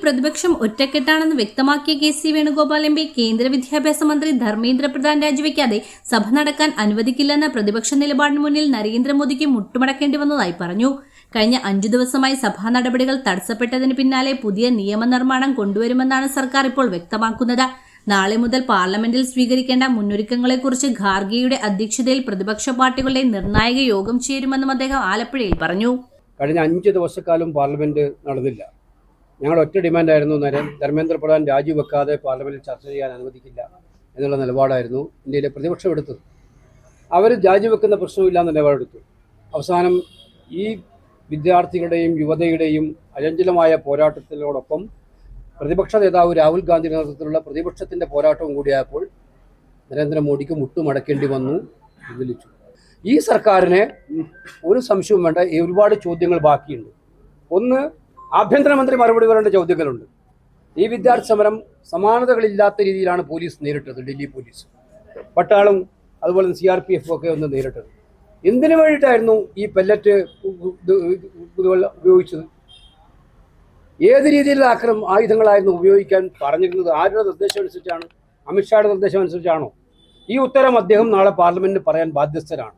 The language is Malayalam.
പ്രതിപക്ഷം ഒറ്റക്കെട്ടാണെന്ന് വ്യക്തമാക്കിയ KC വേണുഗോപാൽ MP കേന്ദ്ര വിദ്യാഭ്യാസ മന്ത്രി ധർമ്മേന്ദ്ര പ്രധാൻ രാജിവെക്കാതെ സഭ നടക്കാൻ അനുവദിക്കില്ലെന്ന പ്രതിപക്ഷ നിലപാടിന് മുന്നിൽ നരേന്ദ്രമോദിക്ക് മുട്ടുമടക്കേണ്ടി വന്നതായി പറഞ്ഞു. കഴിഞ്ഞ 5 ദിവസമായി സഭാ നടപടികൾ തടസ്സപ്പെട്ടതിന് പിന്നാലെ പുതിയ നിയമനിർമ്മാണം കൊണ്ടുവരുമെന്നാണ് സർക്കാർ ഇപ്പോൾ വ്യക്തമാക്കുന്നത്. നാളെ മുതൽ പാർലമെന്റിൽ സ്വീകരിക്കേണ്ട മുന്നൊരുക്കങ്ങളെക്കുറിച്ച് ഖാർഗെയുടെ അധ്യക്ഷതയിൽ പ്രതിപക്ഷ പാർട്ടികളുടെ നിർണായക യോഗം ചേരുമെന്നും അദ്ദേഹം ആലപ്പുഴയിൽ പറഞ്ഞു. കഴിഞ്ഞ 5 ദിവസക്കാലം പാർലമെന്റ് നടന്നില്ല. ഞങ്ങൾ ഒറ്റ ഡിമാൻഡായിരുന്നു, ധർമ്മേന്ദ്ര പ്രധാൻ രാജിവെക്കാതെ പാർലമെന്റിൽ ചർച്ച ചെയ്യാൻ അനുവദിക്കില്ല എന്നുള്ള നിലപാടായിരുന്നു ഇന്ത്യയിലെ പ്രതിപക്ഷം എടുത്തത്. അവർ രാജിവെക്കുന്ന പ്രശ്നമില്ല എന്ന നിലപാടെടുത്തു. അവസാനം ഈ വിദ്യാർത്ഥികളുടെയും യുവതയുടെയും അചഞ്ചലമായ പോരാട്ടത്തിനോടൊപ്പം പ്രതിപക്ഷ നേതാവ് രാഹുൽ ഗാന്ധിയുടെ നേതൃത്വത്തിലുള്ള പ്രതിപക്ഷത്തിൻ്റെ പോരാട്ടവും കൂടിയായപ്പോൾ നരേന്ദ്രമോദിക്ക് മുട്ടുമടക്കേണ്ടി വന്നു, പിൻവലിച്ചു. ഈ സർക്കാരിന് ഒരു സംശയവും വേണ്ട, ഒരുപാട് ചോദ്യങ്ങൾ ബാക്കിയുണ്ട്. ഒന്ന്, ആഭ്യന്തരമന്ത്രി മറുപടി പറയേണ്ട ചോദ്യങ്ങളുണ്ട്. ഈ വിദ്യാർത്ഥി സമരം സമാനതകളില്ലാത്ത രീതിയിലാണ് പോലീസ് നേരിട്ടത്. ഡൽഹി പോലീസ്, പട്ടാളം, അതുപോലെ CRPF ഒക്കെ ഒന്ന് നേരിട്ടത്. എന്തിനു വേണ്ടിയിട്ടായിരുന്നു ഈ പെല്ലറ്റ് ഉപയോഗിച്ചത്? ഏത് രീതിയിലുള്ള ആയുധങ്ങളായിരുന്നു ഉപയോഗിക്കാൻ പറഞ്ഞിരുന്നത്? ആരുടെ നിർദ്ദേശം അനുസരിച്ചാണ്? അമിത്ഷായുടെ നിർദ്ദേശം അനുസരിച്ചാണോ? ഈ ഉത്തരം അദ്ദേഹം നാളെ പാർലമെന്റിൽ പറയാൻ ബാധ്യസ്ഥരാണ്.